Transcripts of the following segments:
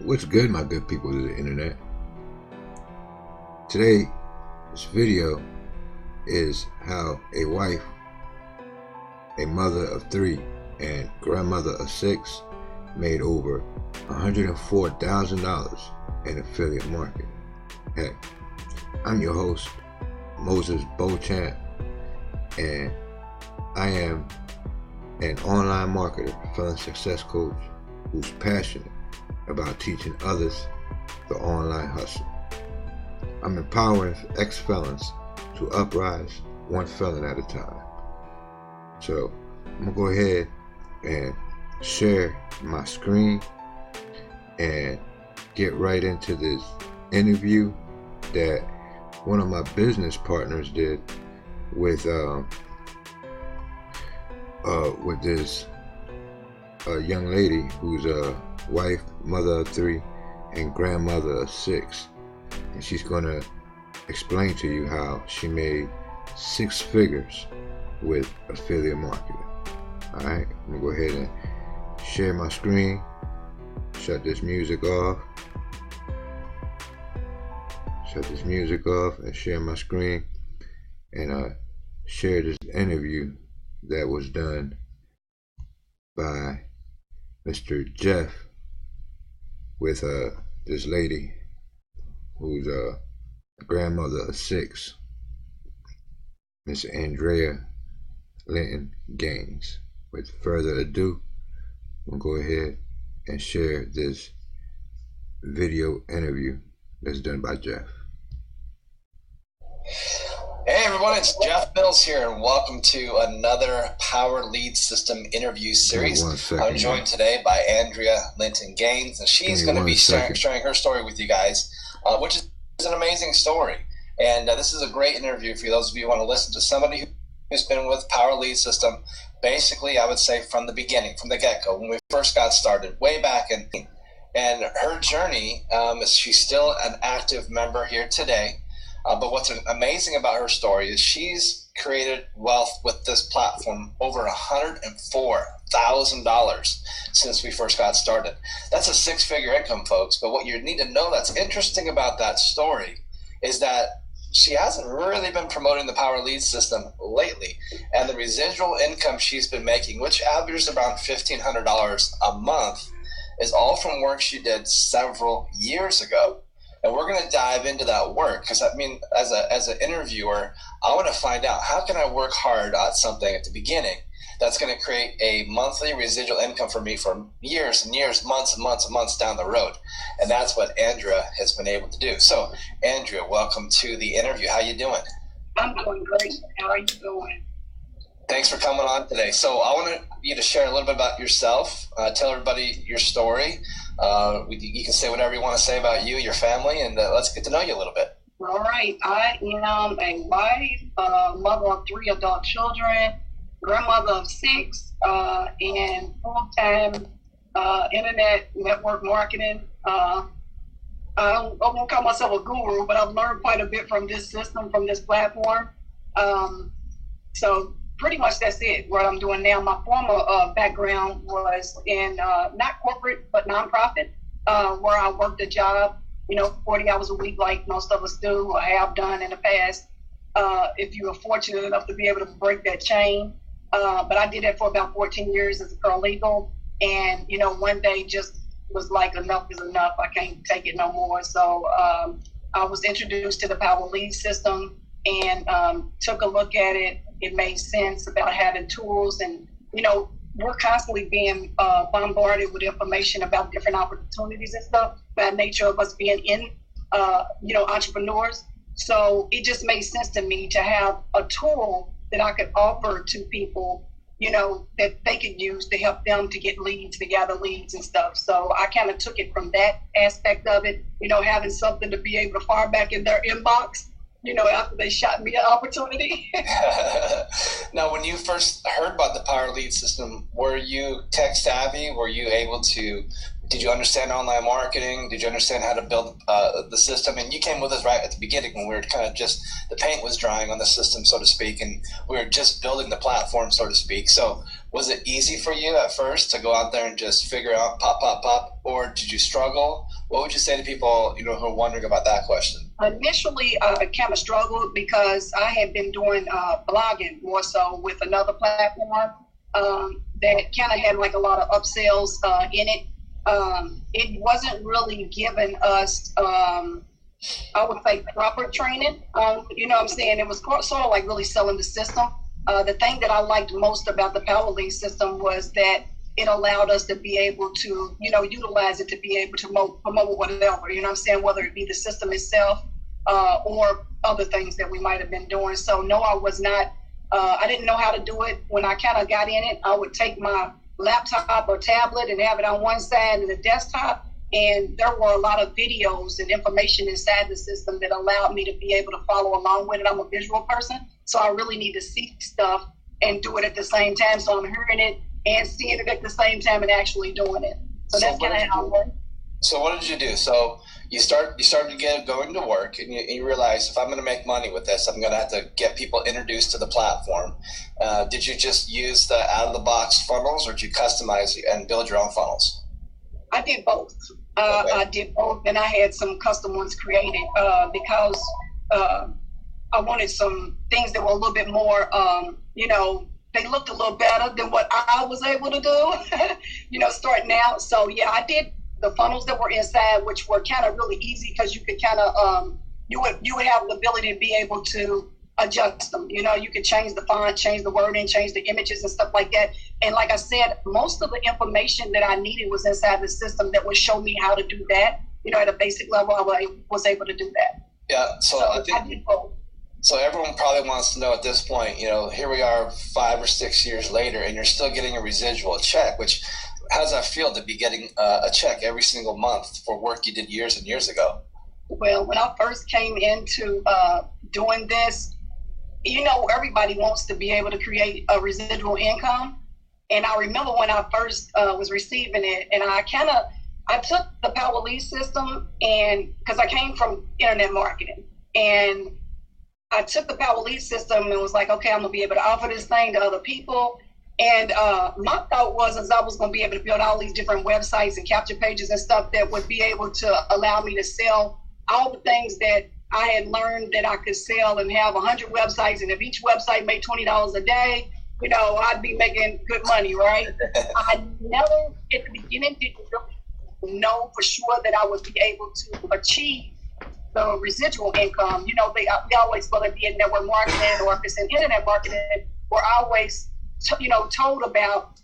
What's good, my good people of the internet? Today, this video is how a wife, a mother of 3, and grandmother of 6 made over $104,000 in affiliate marketing. Hey, I'm your host, Moises Beauchamp, and I am an online marketer, felon success coach who's passionate about teaching others the online hustle. I'm empowering ex-felons to uprise one felon at a time. So I'm gonna go ahead and share my screen and get right into this interview that one of my business partners did with this young lady who's a wife, mother of 3, and grandmother of 6, and she's gonna explain to you how she made 6 figures with affiliate marketing. All right, I'm gonna go ahead and share my screen, shut this music off, and share my screen, and share this interview that was done by Mr. Jeff with this lady who's a grandmother of 6, Miss Andrea Linton Gaines. With further ado, we'll go ahead and share this video interview that's done by Jeff. Hey everyone, it's Jeff Mills here, and welcome to another Power Lead System interview series. I'm joined today by Andrea Linton Gaines, and she's going to be sharing her story with you guys, which is an amazing story. And this is a great interview for those of you who want to listen to somebody who's been with Power Lead System, basically, I would say from the beginning, from the get-go, when we first got started, way back in. And her journey is she's still an active member here today. But what's amazing about her story is she's created wealth with this platform over $104,000 since we first got started. That's a 6-figure income, folks. But what you need to know that's interesting about that story is that she hasn't really been promoting the Power Lead System lately. And the residual income she's been making, which averages around $1,500 a month, is all from work she did several years ago. And we're going to dive into that work because, I mean, as an interviewer, I want to find out how can I work hard at something at the beginning that's going to create a monthly residual income for me for years and years, months and months and months down the road. And that's what Andrea has been able to do. So, Andrea, welcome to the interview. How you doing? I'm doing great. How are you doing? Thanks for coming on today. So I want you to share a little bit about yourself. Tell everybody your story. You can say whatever you want to say about you, your family, and let's get to know you a little bit. All right. I am a wife, mother of 3 adult children, grandmother of 6, and full-time internet network marketing. I won't call myself a guru, but I've learned quite a bit from this system, from this platform. So pretty much that's it, what I'm doing now. My former background was in not corporate, but nonprofit, where I worked a job, 40 hours a week like most of us do or have done in the past, if you were fortunate enough to be able to break that chain. But I did that for about 14 years as a paralegal. And, one day just was like, enough is enough. I can't take it no more. So I was introduced to the Power Lead System and took a look at it. It made sense about having tools, and we're constantly being bombarded with information about different opportunities and stuff by nature of us being in entrepreneurs. So it just made sense to me to have a tool that I could offer to people, that they could use to help them to get leads, to gather leads and stuff. So I kind of took it from that aspect of it, having something to be able to fire back in their inbox, after they shot me an opportunity. Now, when you first heard about the Power Lead System, were you tech savvy? Were you able to Did you understand online marketing? Did you understand how to build the system? And you came with us right at the beginning when we were kind of just, the paint was drying on the system, so to speak, and we were just building the platform, so to speak. So was it easy for you at first to go out there and just figure out pop, or did you struggle? What would you say to people, who are wondering about that question? Initially, I kind of struggled because I had been doing blogging more so with another platform that kind of had like a lot of upsells in it. It wasn't really giving us, I would say, proper training. You know what I'm saying? It was sort of like really selling the system. The thing that I liked most about the Power Lead system was that it allowed us to be able to, utilize it to be able to promote whatever, you know what I'm saying, whether it be the system itself or other things that we might have been doing. So no, I was not, I didn't know how to do it. When I kind of got in it, I would take my laptop or tablet and have it on one side and the desktop. And there were a lot of videos and information inside the system that allowed me to be able to follow along with it. I'm a visual person, so I really need to see stuff and do it at the same time. So I'm hearing it and seeing it at the same time and actually doing it. So that's kind of how it works. So what did you do? So you started to going to work, and you realize, if I'm going to make money with this, I'm going to have to get people introduced to the platform. Did you just use the out-of-the-box funnels, or did you customize and build your own funnels? I did both. Okay. I did both, and I had some custom ones created because I wanted some things that were a little bit more, they looked a little better than what I was able to do, starting out. So yeah, I did the funnels that were inside, which were kind of really easy because you could kind of, you would have the ability to be able to adjust them. You could change the font, change the wording, change the images and stuff like that. And like I said, most of the information that I needed was inside the system that would show me how to do that. At a basic level, I was able to do that. Yeah, so I think, I did both. So everyone probably wants to know at this point, here we are 5 or 6 years later, and you're still getting a residual check, which, how does that feel to be getting a check every single month for work you did years and years ago? Well, when I first came into doing this, everybody wants to be able to create a residual income. And I remember when I first was receiving it, and I took the Power Lead system, and because I came from internet marketing, and I took the Power Lead system and was like, okay, I'm gonna be able to offer this thing to other people. And my thought was I was gonna be able to build all these different websites and capture pages and stuff that would be able to allow me to sell all the things that I had learned that I could sell, and have 100 websites. And if each website made $20 a day, I'd be making good money, right? I never at the beginning didn't really know for sure that I would be able to achieve the residual income. We always, whether it be in network marketing or if it's in internet marketing, we're always, told about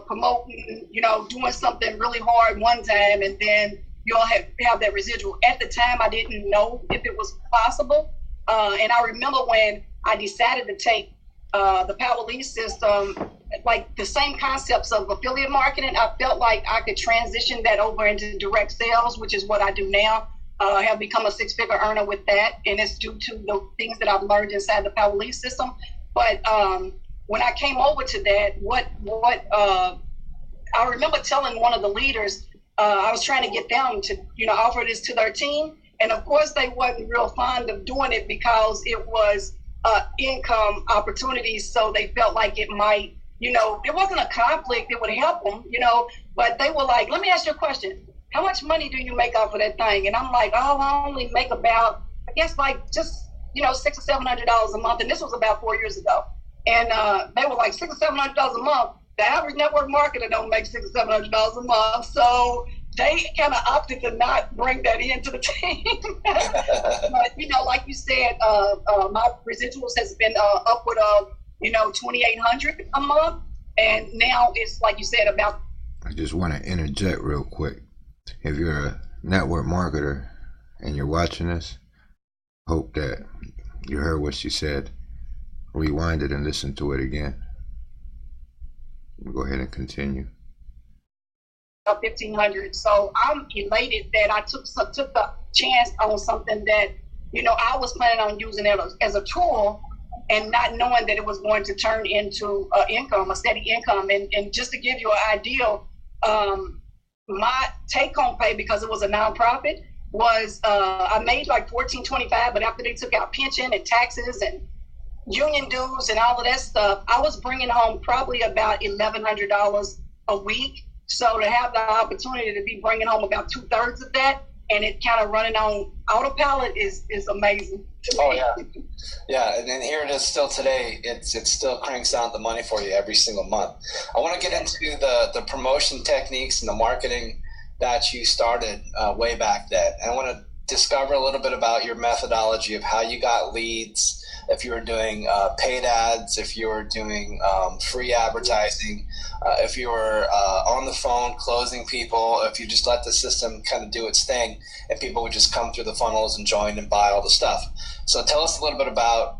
promoting, doing something really hard one time, and then you'll have that residual. At the time, I didn't know if it was possible. And I remember when I decided to take the Power Lead system, like the same concepts of affiliate marketing, I felt like I could transition that over into direct sales, which is what I do now. I have become a 6-figure earner with that, and it's due to the things that I've learned inside the Power Lead system. But when I came over to that, I remember telling one of the leaders, I was trying to get them to, offer this to their team. And of course, they wasn't real fond of doing it because it was income opportunities. So they felt like it might, it wasn't a conflict. It would help them, but they were like, let me ask you a question. How much money do you make off of that thing? And I'm like, I only make about, I guess, like just, $600 or $700 a month. And this was about 4 years ago. And they were like, $600 or $700 a month. The average network marketer don't make $600 or $700 a month. So they kind of opted to not bring that into the team. But, like you said, my residuals has been upward of, $2,800 a month. And now it's, like you said, about. I just want to interject real quick. If you're a network marketer and you're watching this, hope that you heard what she said. Rewind it and listen to it again. Go ahead and continue. 1,500. So I'm elated that I took the chance on something that, I was planning on using it as a tool, and not knowing that it was going to turn into a steady income. And just to give you an idea, my take-home pay, because it was a nonprofit, was I made like $14.25, but after they took out pension and taxes and union dues and all of that stuff, I was bringing home probably about $1,100 a week. So to have the opportunity to be bringing home about 2/3 of that, and it kind of running on autopilot is amazing. Oh yeah, yeah, and then here it is still today. It still cranks out the money for you every single month. I want to get into the promotion techniques and the marketing that you started way back then. And I want to discover a little bit about your methodology of how you got leads, if you were doing paid ads, if you were doing free advertising, if you were on the phone closing people, if you just let the system kind of do its thing and people would just come through the funnels and join and buy all the stuff. So tell us a little bit about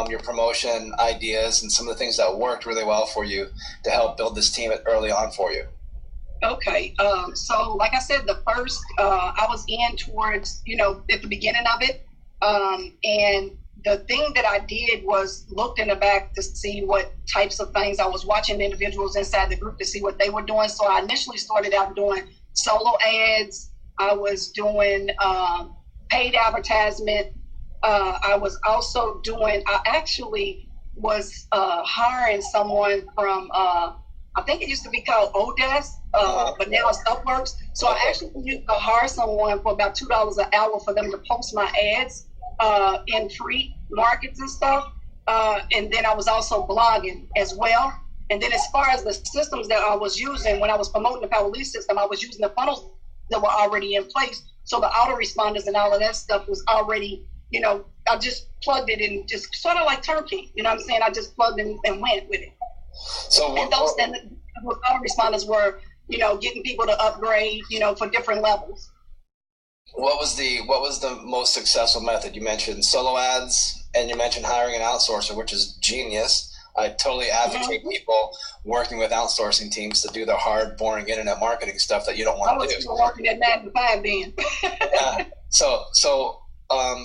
your promotion ideas and some of the things that worked really well for you to help build this team early on for you. Okay, so like I said, the first, I was in towards, at the beginning of it, and the thing that I did was looked in the back to see what types of things. I was watching individuals inside the group to see what they were doing. So I initially started out doing solo ads. I was doing paid advertisement. I was also doing, I actually was hiring someone from, I think it used to be called Odesk, but now it's Upworks. So I actually used to hire someone for about $2 an hour for them to post my ads in free markets and stuff. And then I was also blogging as well. And then as far as the systems that I was using, when I was promoting the Power Lead system, I was using the funnels that were already in place. So the autoresponders and all of that stuff was already, I just plugged it in, just sort of like turkey. You know what I'm saying? I just plugged in and went with it. So and those autoresponders were, getting people to upgrade, for different levels. What was the most successful method? You mentioned solo ads and you mentioned hiring an outsourcer, which is genius. I totally advocate people working with outsourcing teams to do the hard, boring internet marketing stuff that you don't want to do. I was working at 9 to 5 then. Yeah. So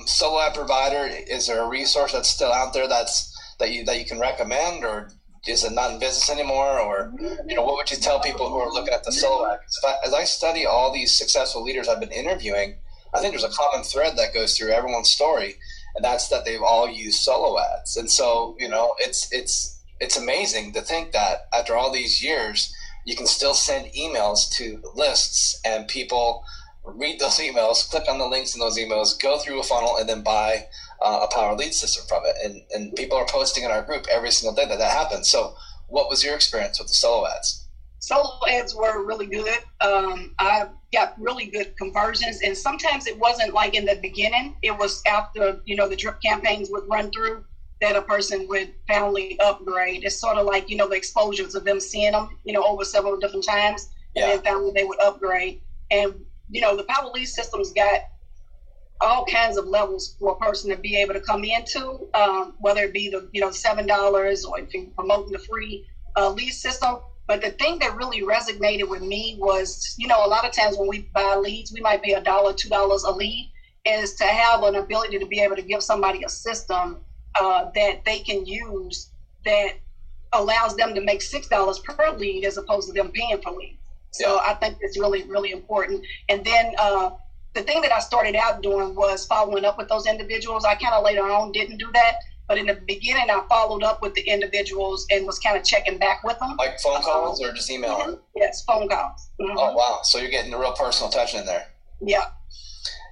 solo ad provider, is there a resource that's still out there that you can recommend, or is it not in business anymore? Or what would you tell people who are looking at the solo ad? As I study all these successful leaders I've been interviewing, I think there's a common thread that goes through everyone's story, and that's that they've all used solo ads. And so it's amazing to think that after all these years, you can still send emails to lists and people read those emails, click on the links in those emails, go through a funnel, and then buy a Power Lead system from it. And people are posting in our group every single day that happens. So what was your experience with the solo ads? Solo ads were really good. I got really good conversions, and sometimes it wasn't like in the beginning. It was after, the drip campaigns would run through that a person would finally upgrade. It's sort of like, the exposures of them seeing them, over several different times, and then finally they would upgrade. And, the Power Lead system's got all kinds of levels for a person to be able to come into, whether it be the, $7 or if you're promoting the free lead system. But the thing that really resonated with me was, a lot of times when we buy leads, we might pay $1, $2 a lead, is to have an ability to be able to give somebody a system that they can use that allows them to make $6 per lead as opposed to them paying for leads. So I think it's really, really important. And then the thing that I started out doing was following up with those individuals. I kind of later on didn't do that. But in the beginning, I followed up with the individuals and was kind of checking back with them. Like phone calls or just email? Mm-hmm. Yes, phone calls. Mm-hmm. Oh, wow. So you're getting the real personal touch in there. Yeah.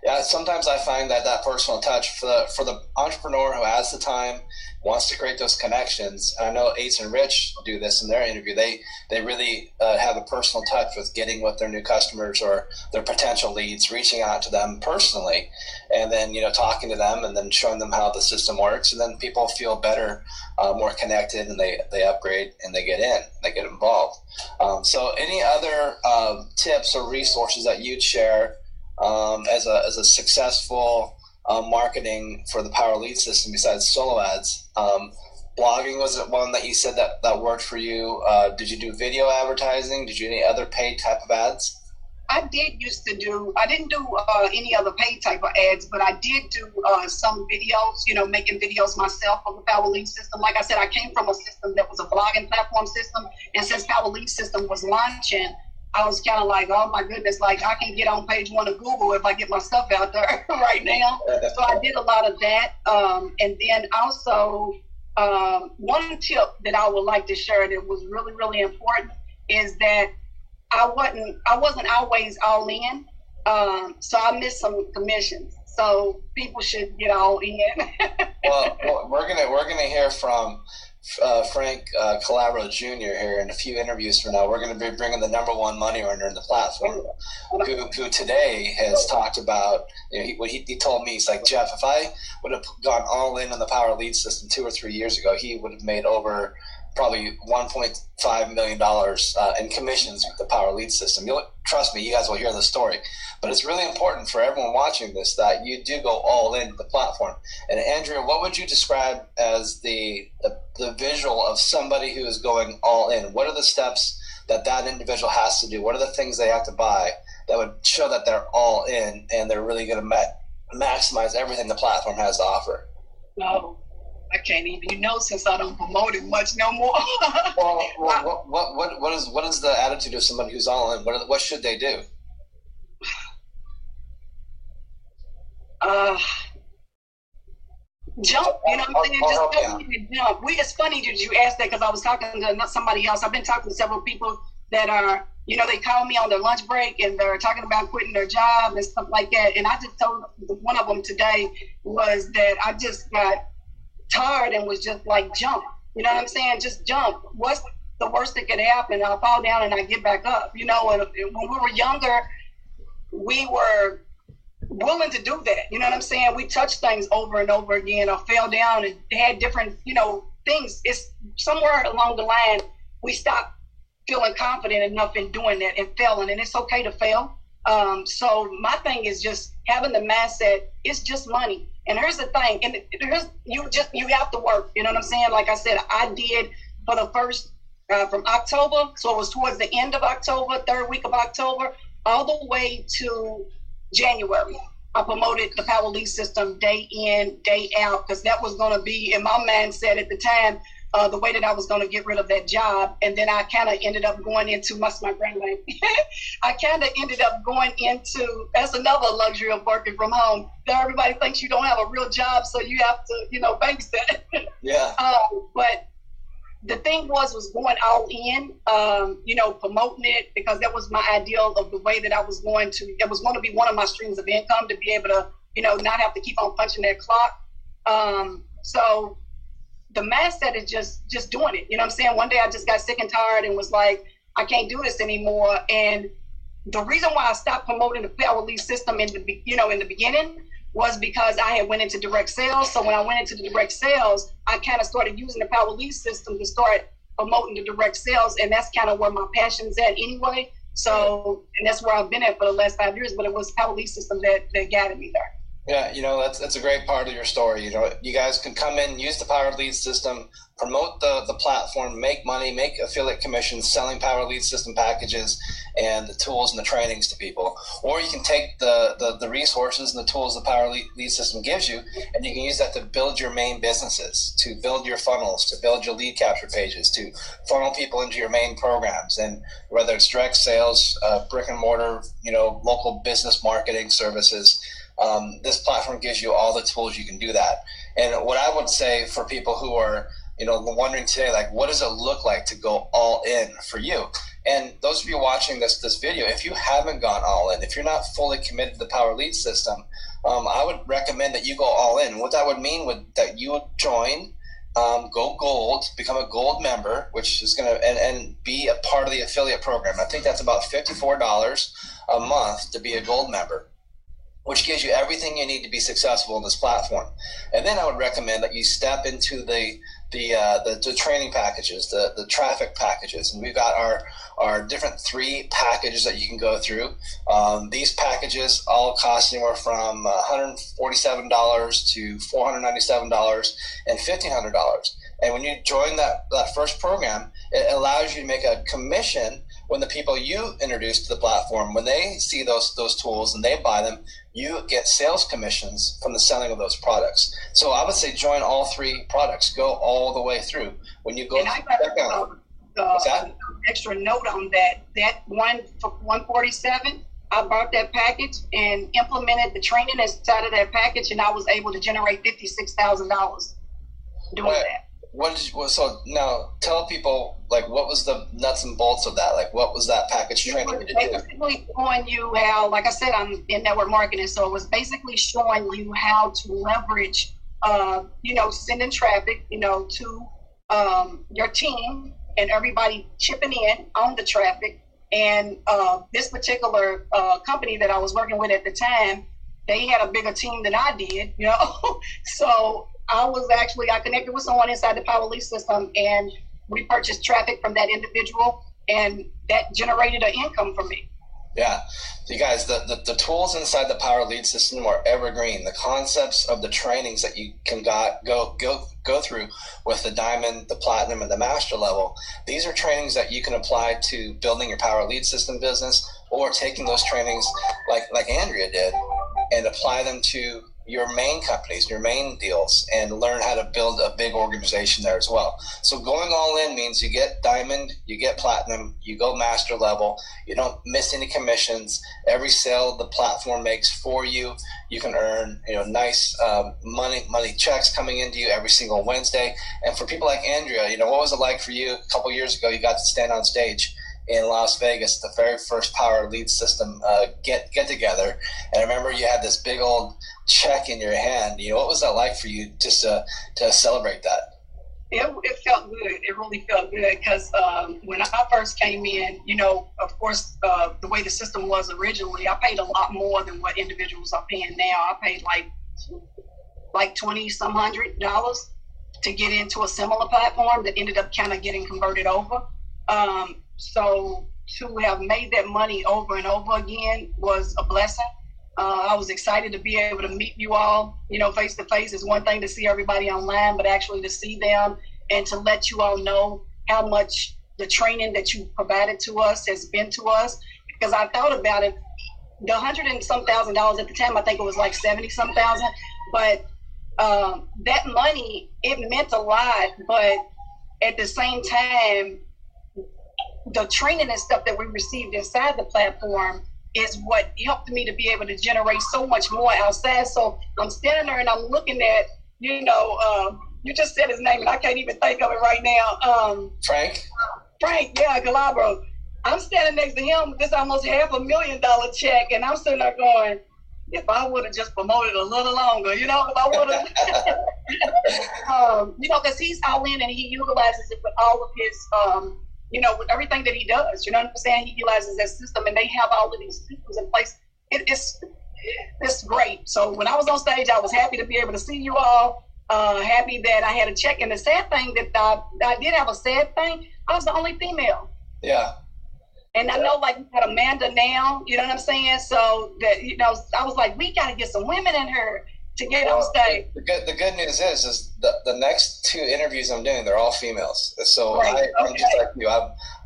Yeah, sometimes I find that personal touch for the entrepreneur who has the time, wants to create those connections. And I know Ace and Rich do this in their interview. They really have a personal touch with getting with their new customers or their potential leads, reaching out to them personally, and then talking to them and then showing them how the system works. And then people feel better, more connected, and they upgrade and they get involved. So any other tips or resources that you'd share as a successful marketing for the Power Lead system besides solo ads? Blogging was it one that you said that worked for you? Did you do video advertising? Did you do any other paid type of ads? I didn't do any other paid type of ads, but I did do some videos, making videos myself on the Power Lead system. Like I said, I came from a system that was a blogging platform system. And since Power Lead system was launching, I was kind of like, oh my goodness, like I can get on page 1 of Google if I get my stuff out there right now. So I did a lot of that. And then also, one tip that I would like to share that was really, really important is that I wasn't always all in. So I missed some commissions. So people should get all in. well, we're gonna hear from Frank Calabro Jr. here in a few interviews from now. We're going to be bringing the #1 money earner in the platform, who today has talked about, he told me, he's like, Jeff, if I would have gone all in on the Power Lead system 2 or 3 years ago, he would have made over probably $1.5 million in commissions with the Power Lead system. Trust me, you guys will hear the story. But it's really important for everyone watching this that you do go all into the platform. And Andrea, what would you describe as the visual of somebody who is going all in? What are the steps that individual has to do? What are the things they have to buy that would show that they're all in and they're really going to maximize everything the platform has to offer? No, I can't even since I don't promote it much no more. Well, what is the attitude of somebody who's all in? What should they do? Jump, you know what I'm saying? Just jump. It's funny that you asked that because I was talking to somebody else. I've been talking to several people that are, they call me on their lunch break and they're talking about quitting their job and stuff like that. And I just told one of them today was that I just got tired and was just like, jump. You know what I'm saying? Just jump. What's the worst that could happen? I'll fall down and I get back up. And when we were younger, we were willing to do that. You know what I'm saying? We touched things over and over again or fell down and had different, things. It's somewhere along the line, we stopped feeling confident enough in doing that and failing, and it's okay to fail. So my thing is just having the mindset, it's just money. And here's the thing, and you have to work. You know what I'm saying? Like I said, I did for the first, from October, so it was towards the end of October, 3rd week of October, all the way to January. I promoted the Power Lead system day in, day out, because that was going to be, in my mindset at the time, the way that I was going to get rid of that job. And then I kind of ended up going into, my grandmother, I kind of ended up going into, that's another luxury of working from home. Everybody thinks you don't have a real job, so you have to, babysit. Yeah. But the thing was going all in, promoting it, because that was my ideal of the way that I was going to, it was going to be one of my streams of income to be able to, not have to keep on punching that clock. So the mindset is just doing it. You know what I'm saying? One day I just got sick and tired and was like, I can't do this anymore. And the reason why I stopped promoting the Power Lead system in the beginning was because I had went into direct sales. So when I went into the direct sales, I kind of started using the Power Lead system to start promoting the direct sales. And that's kind of where my passion's at anyway. So, and that's where I've been at for the last 5 years, but it was Power Lead system that guided me there. Yeah, that's a great part of your story. You guys can come in, use the Power Lead system, promote the platform, make money, make affiliate commissions, selling Power Lead system packages and the tools and the trainings to people. Or you can take the resources and the tools the Power Lead system gives you, and you can use that to build your main businesses, to build your funnels, to build your lead capture pages, to funnel people into your main programs. And whether it's direct sales, brick and mortar, local business marketing services, this platform gives you all the tools you can do that. And what I would say for people who are, wondering today, like, what does it look like to go all in for you? And those of you watching this video, if you haven't gone all in, if you're not fully committed to the Power Lead system, I would recommend that you go all in. What that would mean that you would join, go gold, become a gold member, which is going to, and be a part of the affiliate program. I think that's about $54 a month to be a gold member, which gives you everything you need to be successful in this platform. And then I would recommend that you step into the training packages, the traffic packages. And we've got our different 3 packages that you can go through. These packages all cost anywhere from $147 to $497 and $1,500. And when you join that first program, it allows you to make a commission when the people you introduce to the platform, when they see those tools and they buy them, you get sales commissions from the selling of those products. So I would say join all 3 products, go all the way through. When you go to checkout, what's that? extra note on that. That one for 147, I bought that package and implemented the training inside of that package, and I was able to generate $56,000 doing that. So now tell people, like, what was the nuts and bolts of that? Like, what was that package training you did? Basically showing you how, like I said, I'm in network marketing, so it was basically showing you how to leverage, sending traffic, to your team and everybody chipping in on the traffic. And this particular company that I was working with at the time, they had a bigger team than I did, so I connected with someone inside the Power Lead system, and we purchased traffic from that individual, and that generated an income for me. Yeah. So you guys, the tools inside the Power Lead system are evergreen. The concepts of the trainings that you can go through with the Diamond, the Platinum, and the Master level, these are trainings that you can apply to building your Power Lead system business, or taking those trainings like Andrea did and apply them to your main companies, your main deals, and learn how to build a big organization there as well. So going all in means you get Diamond, you get Platinum, you go Master level, you don't miss any commissions. Every sale the platform makes for you, you can earn nice money checks coming into you every single Wednesday. And for people like Andrea, what was it like for you a couple years ago? You got to stand on stage in Las Vegas, the very first Power Lead system get together, and I remember you had this big old check in your hand. What was that like for you, just to celebrate that? It felt good. It really felt good, because when I first came in, of course, the way the system was originally, I paid a lot more than what individuals are paying now. I paid like $20 some $100 to get into a similar platform that ended up kind of getting converted over. So to have made that money over and over again was a blessing. I was excited to be able to meet you all, face to face. Is one thing to see everybody online, but actually to see them and to let you all know how much the training that you provided to us has been to us. Because I thought about it, the $100 and some thousand at the time, I think it was like 70 some thousand, but that money, it meant a lot. But at the same time, the training and stuff that we received inside the platform is what helped me to be able to generate so much more outside. So I'm standing there and I'm looking at, you just said his name and I can't even think of it right now. Frank, yeah, Galabro. I'm standing next to him with this almost $500,000 check, and I'm sitting there going, if I would have just promoted a little longer, if I would have, because he's all in and he utilizes it with all of his, with everything that he does, you know what I'm saying? He utilizes that system, and they have all of these systems in place. It's great. So when I was on stage, I was happy to be able to see you all, happy that I had a check. And the sad thing that I did have a sad thing, I was the only female. Yeah. And I know, like, we got Amanda now, you know what I'm saying? So that, I was like, we got to get some women in here to get on stage. The good news is the next two interviews I'm doing, they're all females. So right. I'm just like you.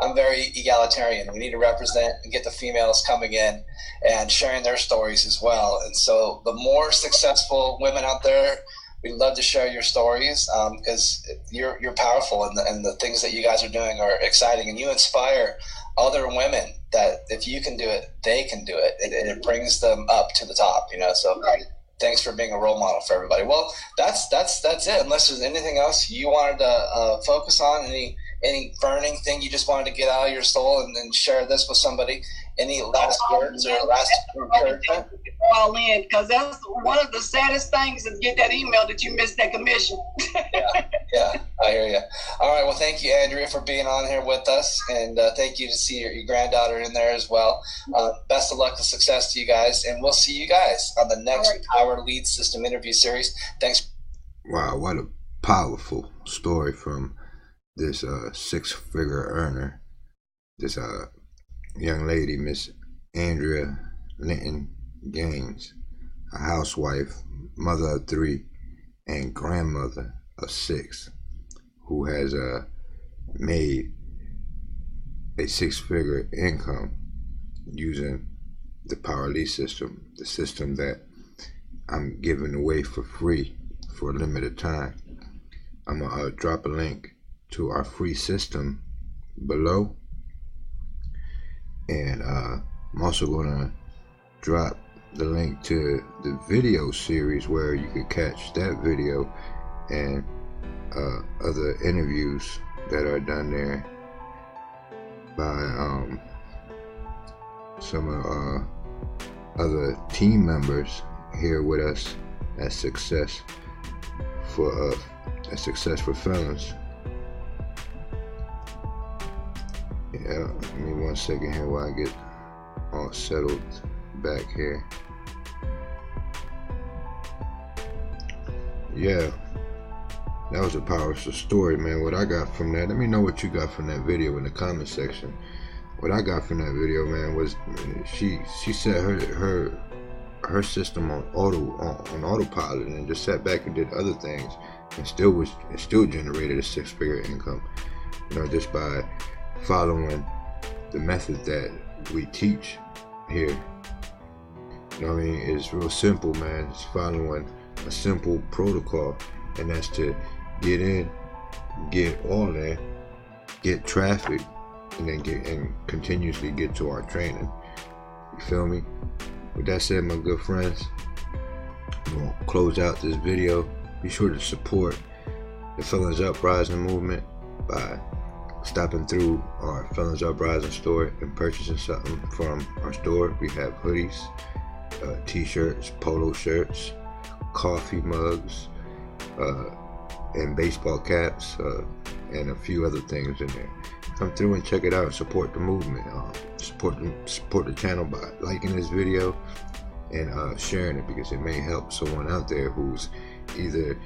I'm very egalitarian. We need to represent and get the females coming in and sharing their stories as well. And so the more successful women out there, we'd love to share your stories, because you're powerful, and the things that you guys are doing are exciting, and you inspire other women that if you can do it, they can do it, and it brings them up to the top. So. Right. Thanks for being a role model for everybody. Well, that's it. Unless there's anything else you wanted to focus on, any burning thing you just wanted to get out of your soul and share this with somebody. Any last words or last encouragement? All in, because that's one of the saddest things is get that email that you missed that commission. Yeah, I hear you. All right, well, thank you, Andrea, for being on here with us, and thank you to see your granddaughter in there as well. Best of luck and success to you guys, and we'll see you guys on the next Power Lead System interview series. Thanks. Wow, what a powerful story from this six-figure earner, this young lady, Miss Andrea Linton Gaines, a housewife, mother of 3, and grandmother of 6, who has made a 6-figure income using the Power Lead system, the system that I'm giving away for free for a limited time. I'm gonna drop a link to our free system below, And I'm also gonna drop the link to the video series where you could catch that video and other interviews that are done there by some of our other team members here with us at Success for Felons. Yeah, give me 1 second here while I get all settled back here. Yeah, that was a powerful story, man. What I got from that, let me know what you got from that video in the comment section. What I got from that video, man, was she set her system on autopilot and just sat back and did other things, and still generated a 6-figure income. You know, just by following the method that we teach here. You know what I mean? It's real simple, man. It's following a simple protocol, and that's to get in, get all in, get traffic, and then continuously get to our training. You feel me? With that said, my good friends, I'm gonna close out this video. Be sure to support the Felons Uprising movement by stopping through our Felons Uprising store and purchasing something from our store. We have hoodies, t-shirts, polo shirts, coffee mugs, and baseball caps, and a few other things in there. Come through and check it out. Support the movement. Support the channel by liking this video and sharing it, because it may help someone out there who's either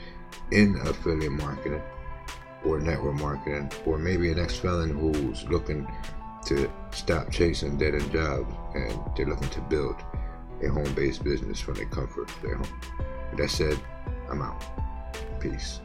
in affiliate marketing or network marketing, or maybe an ex-felon who's looking to stop chasing dead-end jobs and they're looking to build a home-based business from the comfort of their home. With that said, I'm out. Peace.